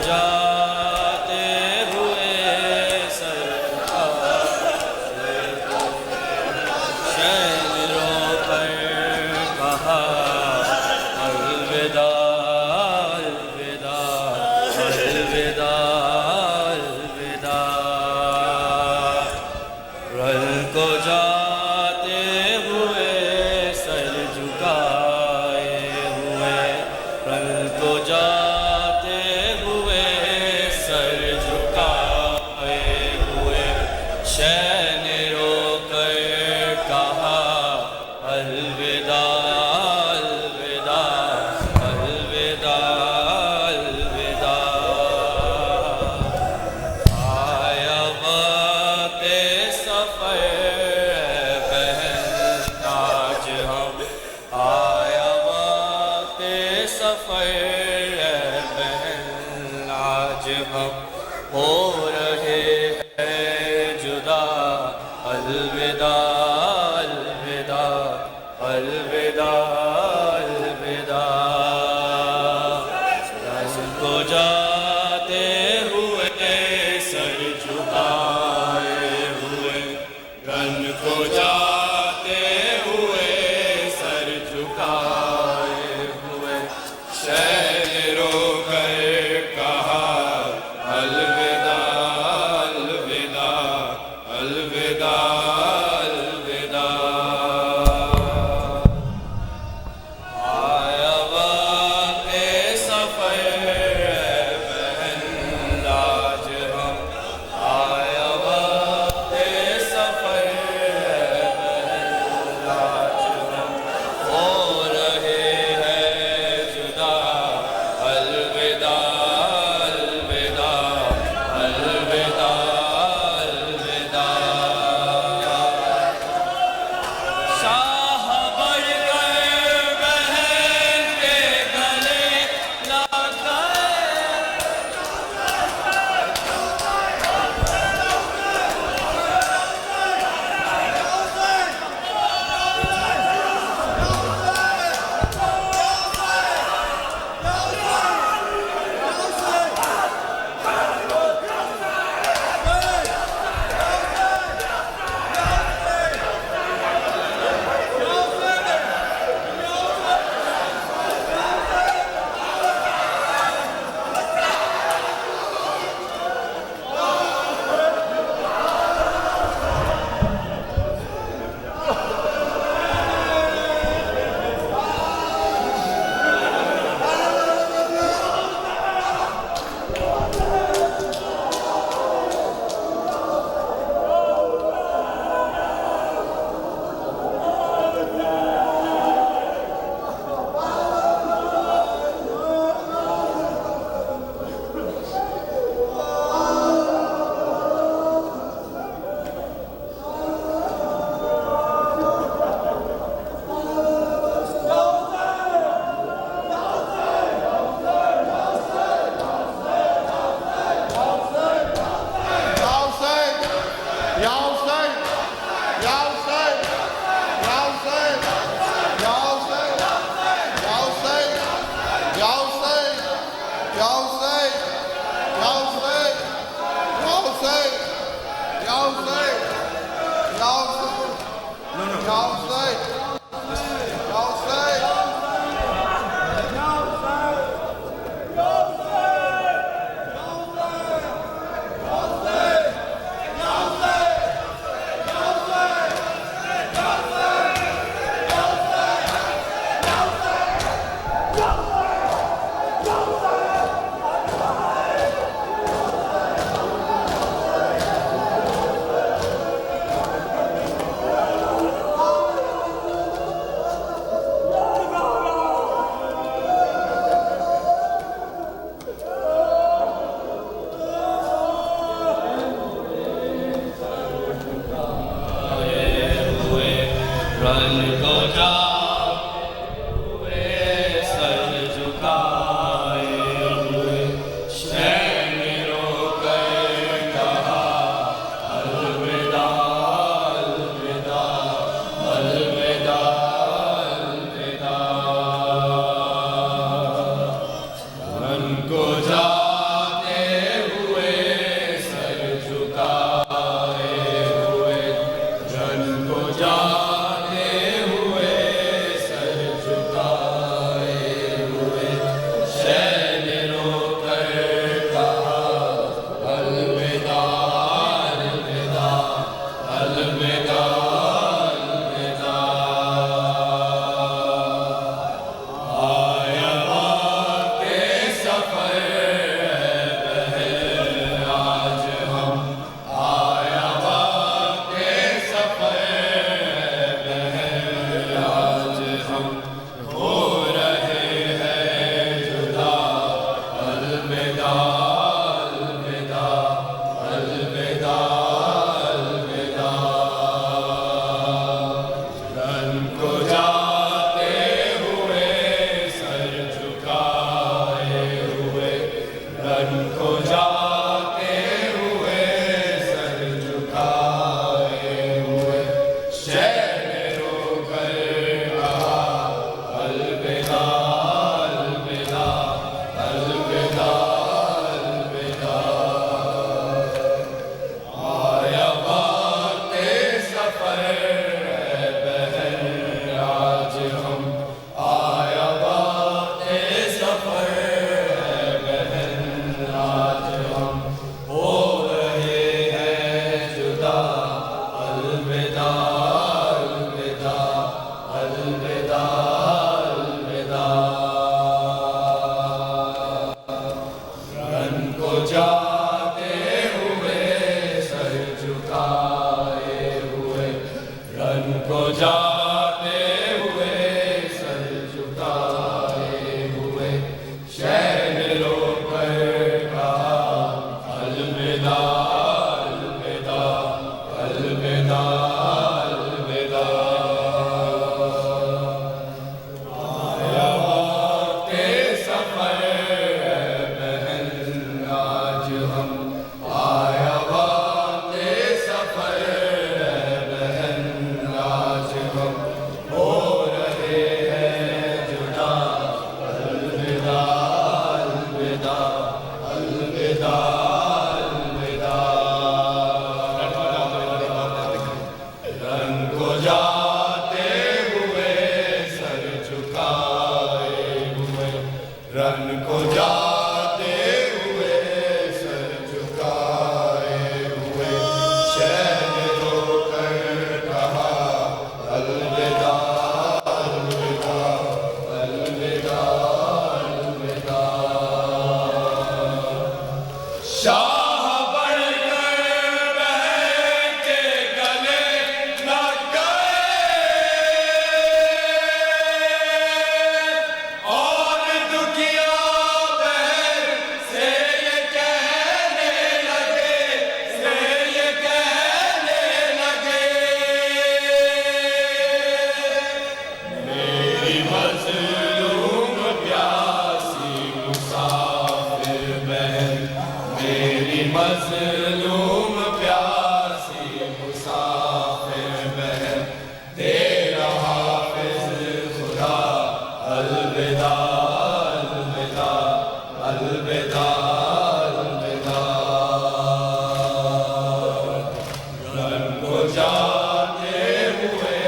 जाते हुए सर शैन रोकर कहा अलविदा अलविदा अलविदा अलविदा। रल को जाते हुए सर झुकाए हुए, रल को जाते हुए सर झुकाए हुए शैन रोकर कहा अलविदा अलविदा अलविदा अलविदा। आया वक्त सफर बहन आज हम, आया वक्त सफर बहन आज हम हो रहे हैं जुदा अलविदा अलविदा अलविदा अलविदा। रल को जाते हुए सर झुकाए हुए, रन को जाते हुए सर झुकाए हुए शैन रोकर कहा अलविदा अलविदा अलविदा अलविदा। आया वक्त सफर बहन आज हम, आया वक्त सफर बहन आज हम हो रहे हैं जुदा अलविदा अलविदा अलविदा अलविदा। शाह बनकर बहन के गले लग गए, जाते हुए सर झुकाए हुए शहर रोकर कहा अलविदा अलविदा अलविदा अलविदा। शाह बढ़कर बहन के गले लग गए और दुखिया बहन से ये कहने लगे मेरी मजलूम प्यासी मुसाफिर बहन, मेरी मजलूम प्यासी मुसाफिर बहन, तेरा हाफिज खुदा अलविदा अलविदा अलविदा अलविदा। रन को जाते हुए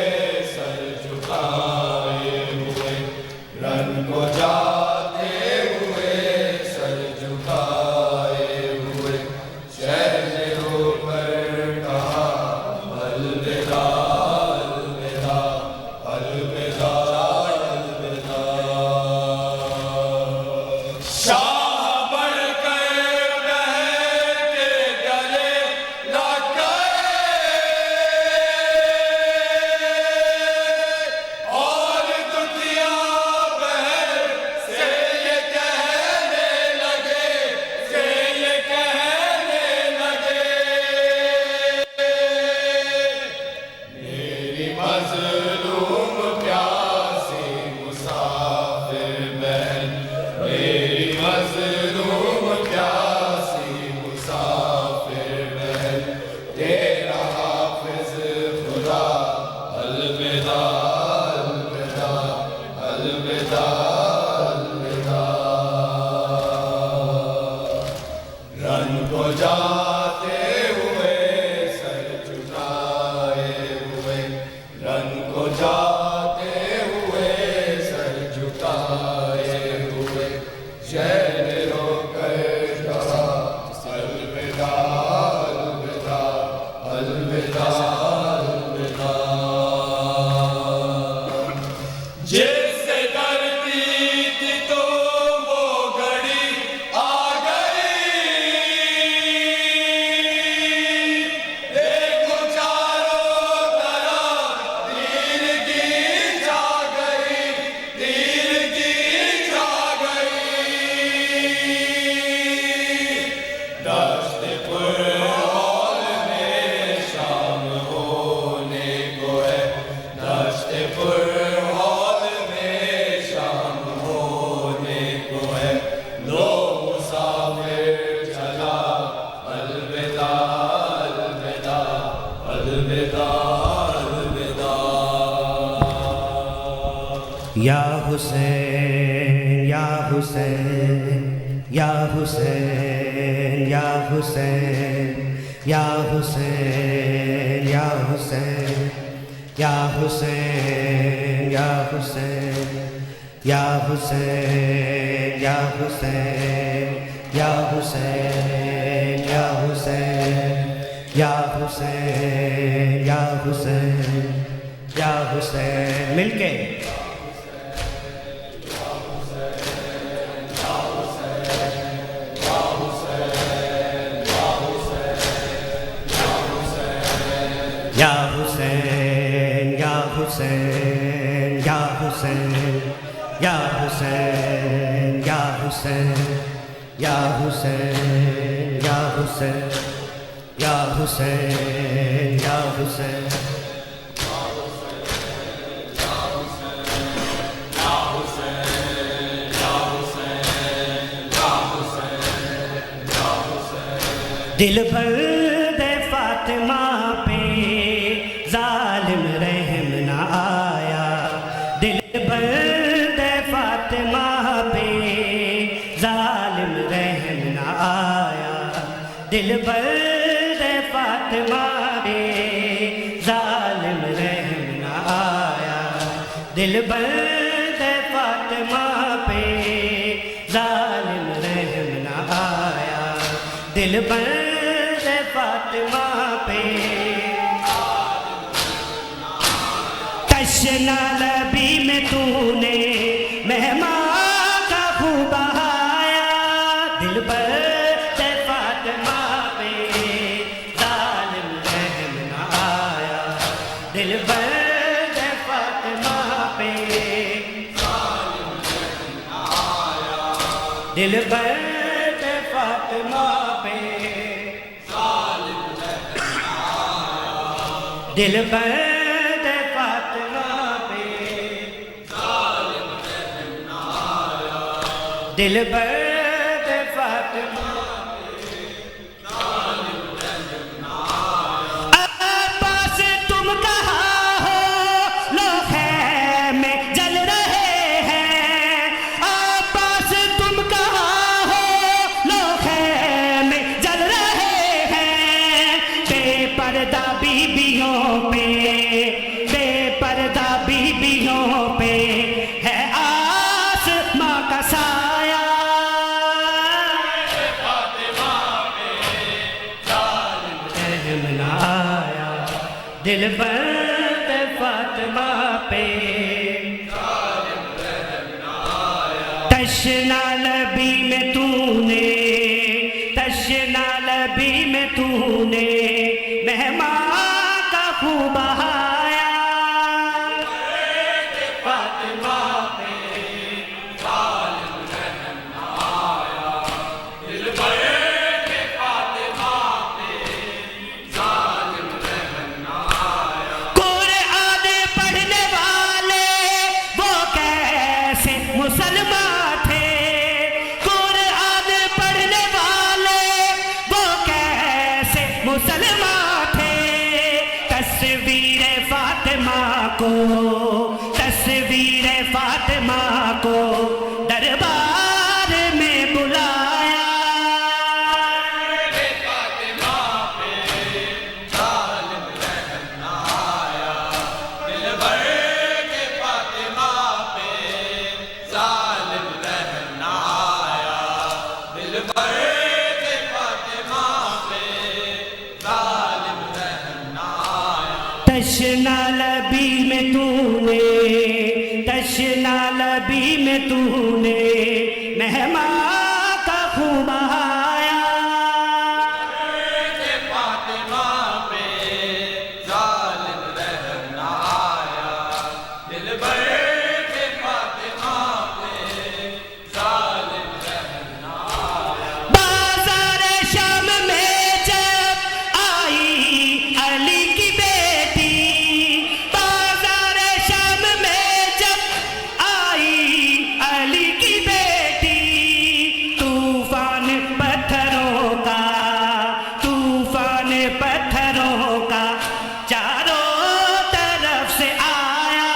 सर झुकाए हुए, रन को जाते हुए सर झुकाए हुए शहर होकर कहा अलविदा अलविदा अलविदा अलविदा। शाह बढ़कर बहन के गले लग गए और दुखिया बहन से ये कहने लगे मेरी मजलूम प्यासी मुसाफिर बहन, मेरी मजलूम प्यासी मुसाफिर बहन, तेरा हाफिज खुदा अलविदा अलविदा अलविदा अलविदा। रन को जाते हुए सर झुकाए हुए, रन को जाते हुए सर झुकाए हुए शहर रोकर कहा अलविदा अलविदा अलविदा अलविदा। जिससे डरती थी तो वो घड़ी आ गई, देखो चारों तरफ तीरगी छा गई, तीरगी छा गई। दश्त पुरहौल में शाम होने को है, दश्त पुरहौल में शाम होने को है, लो मुसाफिर चला अलविदा अलविदा अलविदा अलविदा। या हुसैन या हुसैन या हुसैन या हुसैन या हुसैन या हुसैन या हुसैन या हुसैन या हुसैन या हुसैन या हुसैन या हुसैन या हुसैन या हुसैन या हुसैन मिलके या हुसैन या हुसैन या हुसैन या हुसैन या हुसैन या हुसैन या हुसैन या हुसैन या हुसैन। दिल भर दे फातिमा पे जालिम रहम न आया, दिल भर दे फातिमा पे जालिम रहम न आया, दिल भर दे फातिमा पे जालिम रहम न आया, दिल भर दे फातिमा पे जालिम जालिम रहम न आया। दिल बंद फातिमा पे तशना लबी में तूने मेहमान का खूब बहाया। दिल बंद फातिमा पे जालिम रहम न आया। दिल बंद फातिमा पे दिल बंद फातिमा पे दिल बंद फातिमा पे दिल बंद फातिमा अब्बास तुम कहाँ हो लोहे में जल रहे हैं। अब्बास तुम कहाँ हो लोहे में जल रहे हैं। बेपर्दा बीबियों पे बेपर्दा बीबियों पे है आसमां का साया। रहम न आया। दिल बंद फातिमा पे तशना लबी में तूने तशना लबी में तूने मेहमान का खूब बहाया। फातिमा पे कुरान पढ़ने वाले वो कैसे मुसलमान थे। कुरान पढ़ने वाले वो कैसे मुसलमान थे। तस्वीर फातिमा को तस्वीर फातिमा को दरबार में बुलाया। तशना लबी में तूने तशना लबी में तूने मेहमान का खूब बहाया। बाजार शाम में जब आई अली की बेटी। बाजार शाम में जब आई अली की बेटी। तूफान पत्थरों का चारों तरफ से आया।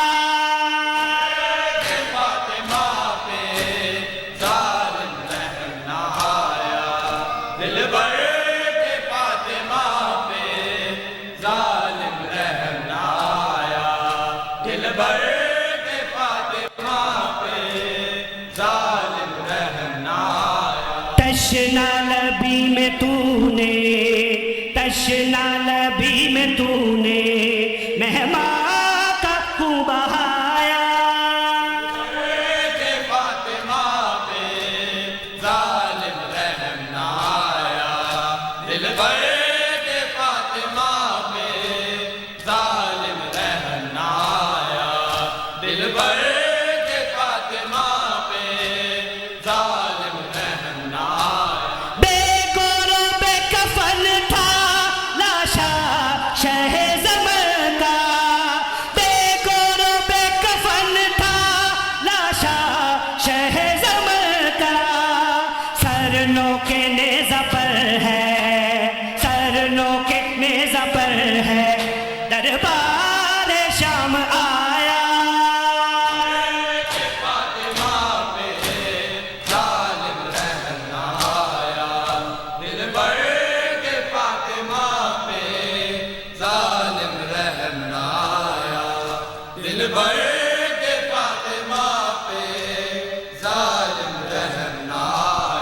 तशना लबी में तूने तशना लबी में तूने मेहमान का खूब बहाया। बेगोरो बेकफन था लाशा शह ज़मन का। बेगोरो बेकफन था लाशा शह ज़मन का। सरनों के नेज़ा पर है सरनों के नेज़ा पर है दरबार शाम आया। फातिमा पे जालिम रहम ना आया।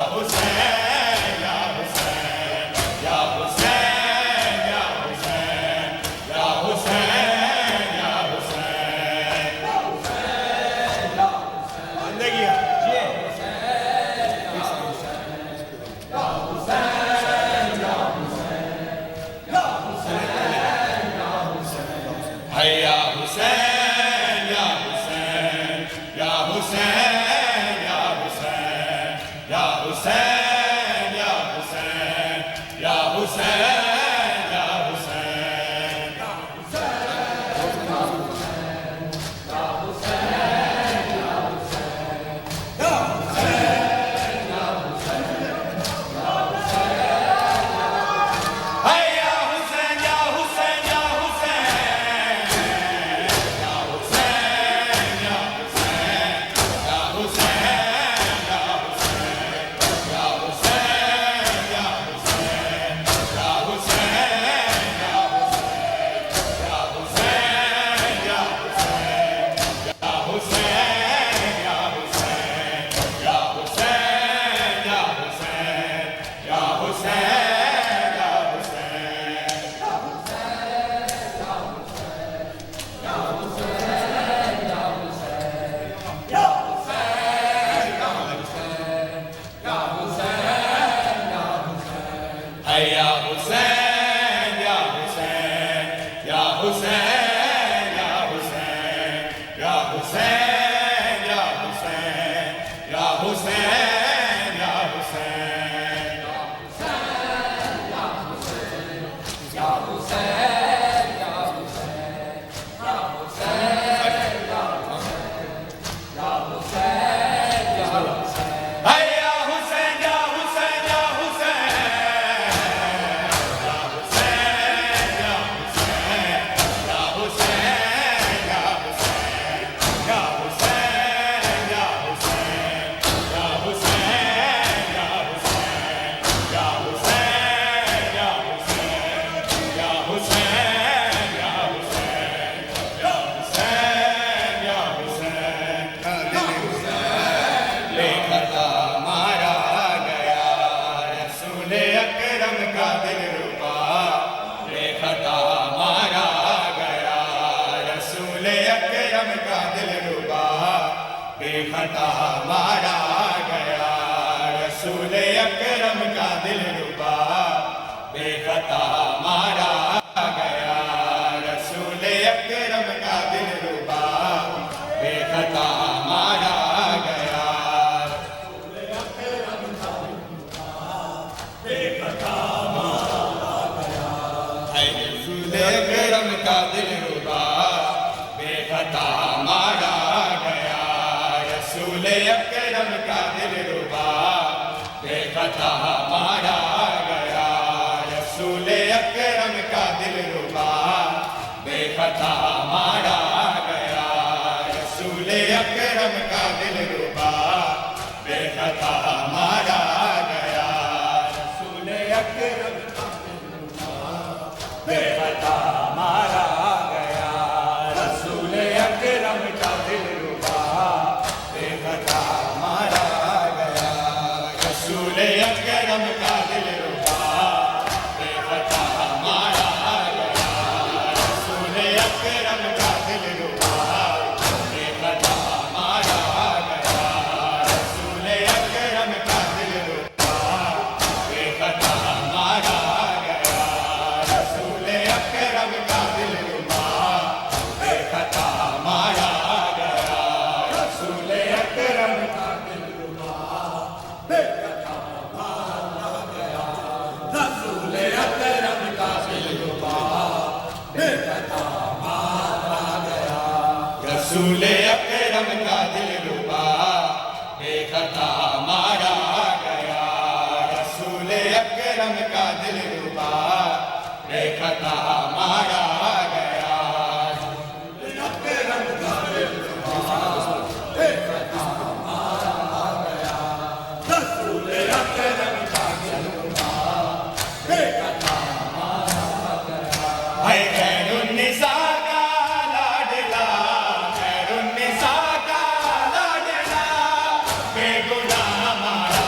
हुसैन या हुसैन या हुसैन या हुसैन या हुसैन या हुसैन जिंदगी हैया हुसैन या हुसैन या हुसैन या हुसैन या हुसैन या हुसैन या हुसैन या हुसैन हैया हुसैन या हुसैन या हुसैन या हुसैन या हुसैन या हुसैन या हुसैन या हुसैन या हुसैन या हुसैन या हुसैन या हुसैन या हुसैन या हुसैन या हुसैन या हुसैन या हुसैन या हुसैन हैया हुसैन या हुसैन या हुसैन या हुसैन या हुसैन या हुसैन या हुसैन या हुसैन हैया हुसैन या हुसैन या हुसैन या हुसैन या हुसैन या हुसैन या हुसैन या हुसैन या हुसैन या हुसैन या हुसैन या हुसैन या हुसैन या हुसैन या हुसैन या हुसैन लेखता मारा गया रसूल अकरम का दिलरुबा लेखता मारा गया रसूल अकरम का दिलरुबा लेखता मारा गया रसूल अकरम का दिलरुबा बेखता मारा गया रसूल अकरम का दिलरुबा बेखता मारा गया रसूल अकरम का दिलरुबा बेखता मारा गया रसूल अकरम का दिलरुबा बेखता मारा गया रसूल अकरम का दिलरुबा बेखता मारा गया रसूल अकरम का दिलरुबा बेखता मारा गया रसूल अकरम बेखता मारा गया रसूल अकरम का दिलरुबा बेखता मारा गया रसूल अकरम का दिलरुबा बेखता मारा गया रसूल अकरम का दिलरुबा बेखता मारा गया रसूल अकरम का दिलरुबा बेखता मारा गया रसूल अकरम का दिलरुबा बेखता मारा गया रसूल अकरम का दिलरुबा बेखता मारा गया रसूल अकरम का दिलरुबा बेखता मारा गया रसूल अकरम का दिलरुबा बेखता मारा गया रसूल अकरम का दिलरुबा बेखता मारा गया अकरम का दिलरुबा बेखता मारा गया रसूल अकरम का दिलरुबा बेखता मारा गया है खैरुन्निसा का लाडला खैरुन्निसा का लाडला बेगुनाह मारा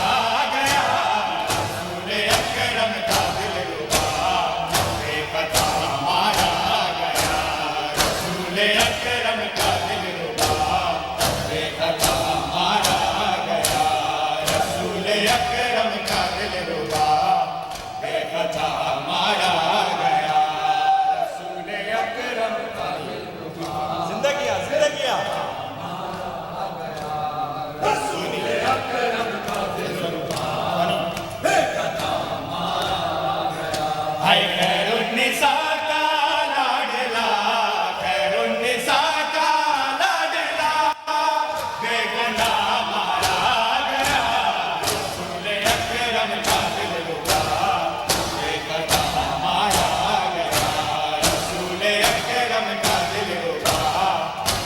गया अकरम का दिल रुबा बेखता मारा गया रसूल अकरम का दिल रुबा जिंदा किया रसूल अकरम का दिल रुबा बेखता मारा गया हाय खैरुन्निसा का लाडला खैरुन्निसा का लाडला बेगुनाह मारा गया रसूल अकरम का दिल रुबा बेखता मारा गया रसूल अकरम का दिल रुबा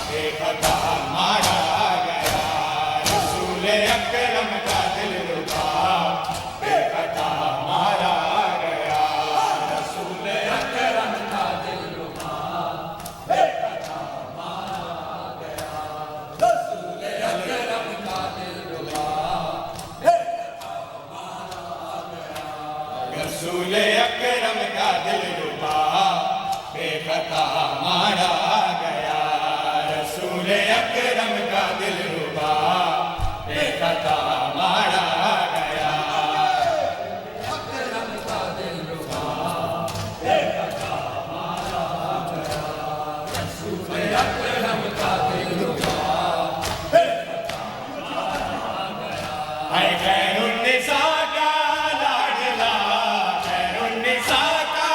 बेखता मारा गया रसूल अकरम का दिल रुबा बेखता मारा गया रसूल अकरम का दिल रुबा बेखता मारा गया रसूल अकरम का दिल रुबा रसूल अकरम का दिल रुबा बेखता मारा गया रसूल अकरम का दिल रुबा बेखता मारा गया अकरम का दिल रुबा बेखता मारा गया रसूल अकरम का दिल रुबा बेखता मारा गया हाय खैरुन्निसा का लाडला खैरुन्निसा का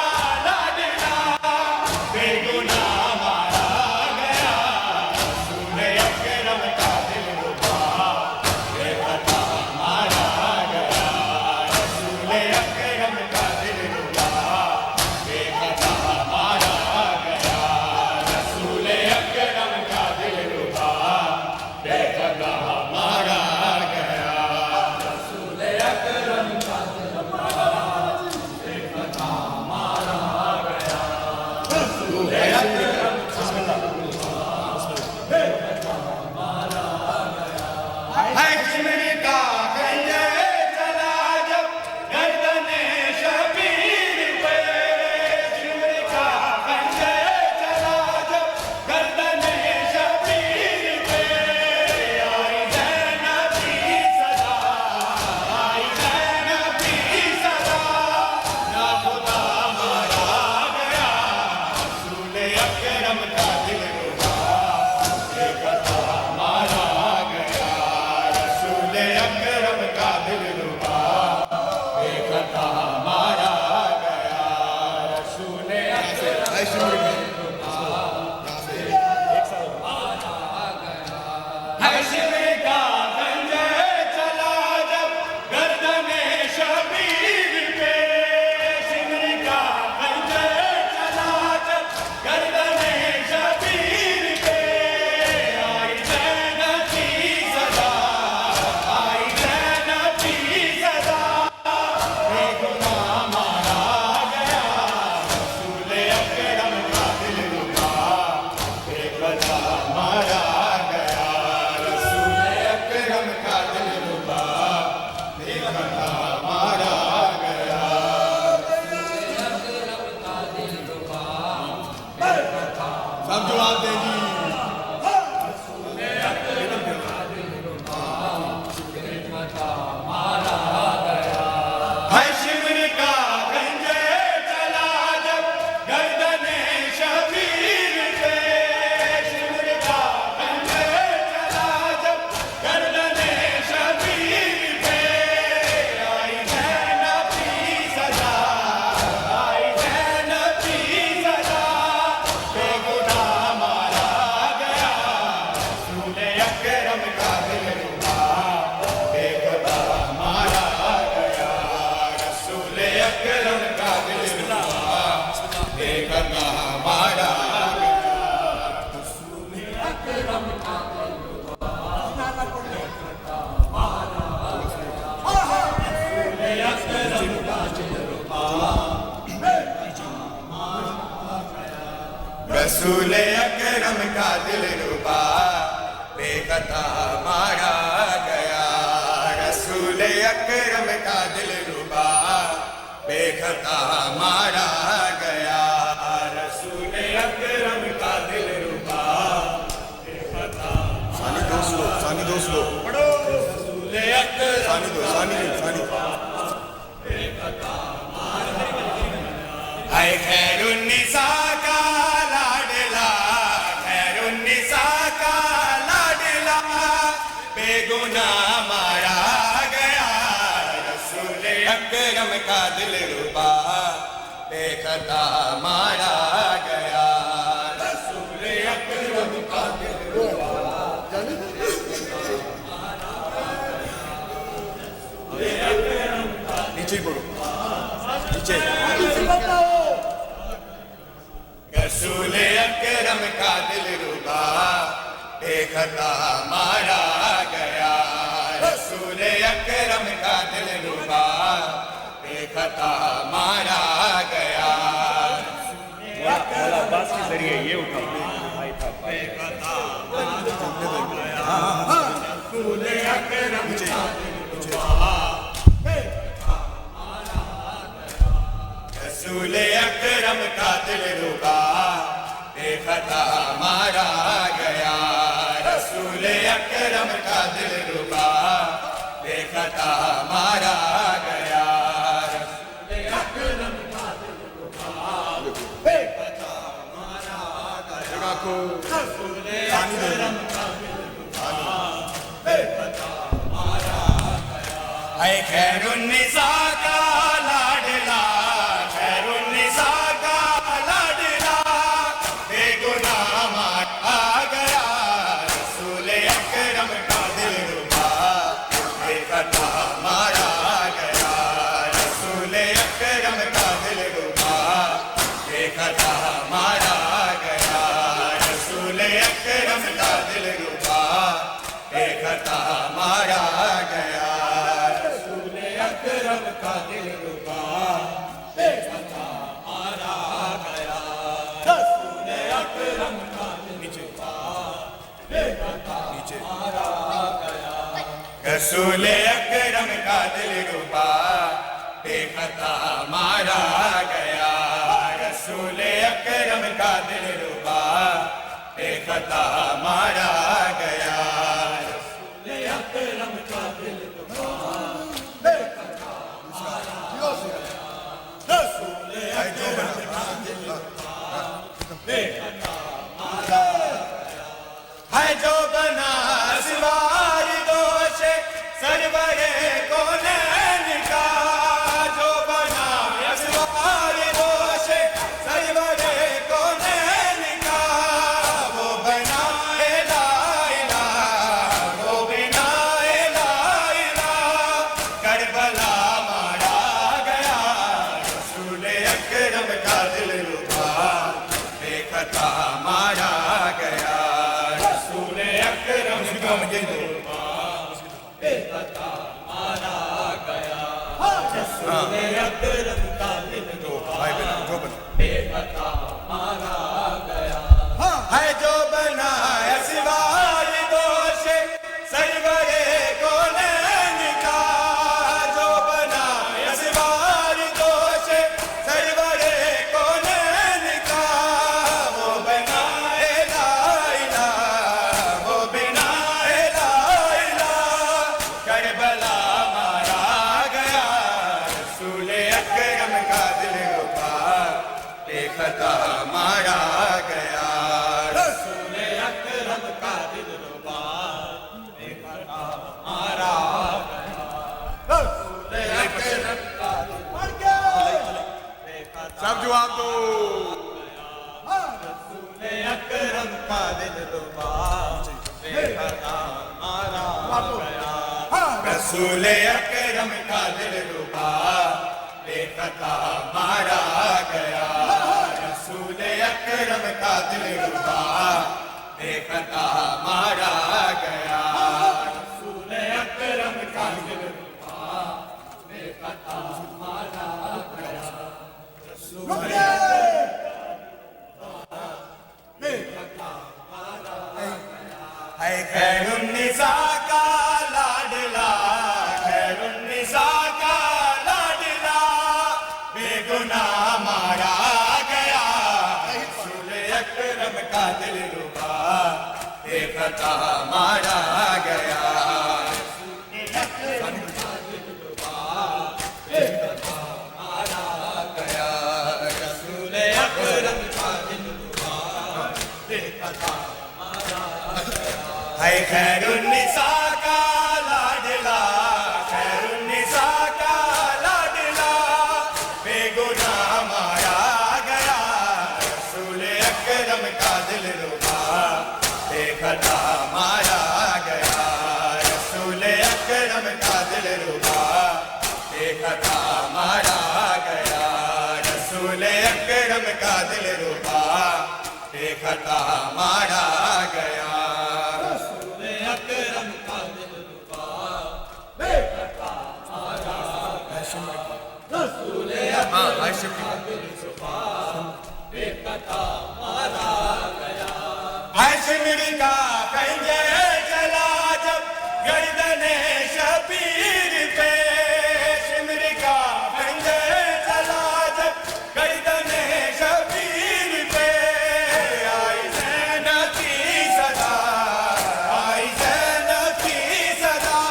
लाडला बेगुनाह मारा गया रसूल अकरम का दिल रुबा बेखता मारा गया रसूल अकरम का दिल रुबा बेखता मारा गया रसूल अकरम का दिल रुबा बेखता मारा गया रसूल अकरम का दिल रुबा बेखता मारा गया रसूल अकरम का है चिमनी का खंजर चला जब गर्दने शबीर पे चिमनी का खंजर चला जब गर्दने शबीर पे आई ज़ैनब की सदा आई ज़ैनब की सदा ना खुदा मारा गया रसूल अकरम का दिल रुबा बेखता मारा गया रसूल अकरम का दिल रुबा बेखता मारा गया रसूल अकरम का दिल रुबा है शिमर का खंजर चला जब गर्दने शबीर पे शिमर का खंजर चला जब गर्दने शबीर पे आई ज़ैनब की सदा आई ज़ैनब की सदा बेगुनाह मारा गया रसूल अकरम का दिल रुबा बेखता मारा गया रसूल अकरम का दिल रुबा बेखता मारा गया सब जवाब दे जी है शिमर का खंजर चला जब गर्दने शबीर पे शिमर का खंजर चला जब गर्दने शबीर पे आई ज़ैनब की सदा आई ज़ैनब की सदा बेगुनाह मारा गया रसूल अकरम का दिल रुबा बेखता मारा गया रसूल अकरम का दिल रुबा बेखता मारा गया रसूल अकरम का दिल रुबा बेखता मारा गया रसूल अकरम का दिल रुबा रसूल अकरम का दिल रुबा बेखता मारा गया रसूल अकरम का दिल रुबा बेखता मारा गया रसूल अकरम का दिल रुबा बेखता सानी दोस्त लो पढ़ो रसूल अकरम सानी दो हाय खैरुन्निसा का लाडला, खैरुन्निसा का लाडला, बेगुनाह मारा गया, रसूल अकरम का दिलरुबा बेखता मारा गया, रसूल अकरम का दिलरुबा। नीचे पढ़ो, नीचे। रसूल अकरम का दिलरुबा बेखता मारा गया, रसूल अकरम का दिलरुबा बेखता मारा गया। मौला अब्बास के जरिए ये उठा भाई था बेखता रसूल अकरम का दिलरुबा, रसूल अकरम का दिलरुबा बेखता मारा गया, रसूल अकरम का दिलरुबा बेखता मारा गया, रसूल अकरम का दिलरुबा बेखता मारा गया, रसूल अकरम का दिलरुबा बेखता मारा गया। ऐ खैरुन्निसा का लाडला, खैरुन्निसा का लाडला, बेगुनाह मारा गया, रसूल अकरम का दिलरुबा बेखता मारा गया, रसूल अकरम का दिलरुबा बेखता मारा गया, रसूल अकरम का दिलरुबा बेखता मारा गया, रसूल अकरम का दिलरुबा बेखता मारा गया, रसूल अकरम का दिलरुबा बेखता मारा गया, रसूल अकरम का दिलरुबा बेखता मारा गया, रसूल अकरम का दिलरुबा बेखता मारा गया, रसूल अकरम का दिलरुबा बेखता मारा गया, रसूल अकरम का दिलरुबा बेखता मारा गया। है जो बना सिवार दोष सरवरे कौनैन का, जो बना सिवार दोष सरवरे कौनैन का, वो बनाए ला इलाह, वो बनाए ला इलाह, करबला मारा गया, रसूल अकरम का दिलरुबा बेखता मारा गया, रसूल अकरम का दिलरुबा बेखता मारा गया, रसूल अकरम का दिलरुबा बेखता मारा गया। है जो बनाया सिवार दोष सरवरे कौनैन का, जो बनाया सिवार दोष सरवरे कौनैन का, वो बनाए ला इलाह, वो बनाए ला इलाह, करबला मारा गया, रसूल अकरम का दिलरुबा बेखता मारा गया, रसूल अकरम का दिलरुबा बेखता मारा गया, रसूल अकरम का दिलरुबा बेखता। सब जवाब दो। रसूल अकरम का दिलरुबा बेखता मारा गया, रसूल अकरम का दिलरुबा बेखता मारा गया, रसूल अकरम का दिलरुबा बेखता मारा गया, रसूल अकरम का दिलरुबा बेखता मारा गया, रसूल बेखता मारा गया। है खैरुन्निसा का लाडला, खैरुन्निसा का लाडला, बेगुनाह मारा गया, रसूल अकरम का दिलरुबा बेखता मारा गया, रसूल अकरम का खैरुन्निसा का लाडला, खैरुन्निसा का लाडला, बेगुनाह मारा गया, रसूल अकरम का दिल रुबा, बेखता मारा गया, रसूल अकरम का दिल रुबा, बेखता मारा गया, रसूल अकरम का दिल रुबा, बेखता मारा गया। हाँ हाशिम का खंजर चला जब गर्दने शबीर पे, शिमर का खंजर चला जब गर्दने शबीर पे, आई ज़ैनब की सदा, आई ज़ैनब की सदा,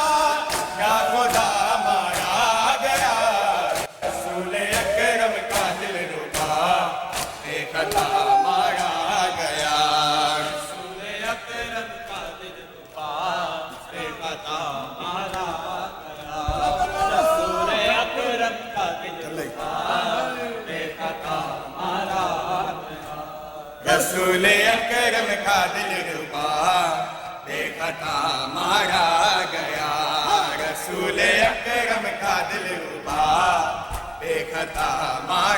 क्या खुदा मारा गया, रसूल अकरम का दिल रुबा, बेखता मारा गया, रसूल अकरम का दिल रुबा, बेखता मारा गया, रसूल अकरम का दिल रुबा, बेखता मारा गया, रसूल अकरम का दिल रुबा, बेखता मारा गया, रसूल अकरम का दिल रुबा, बेखता मारा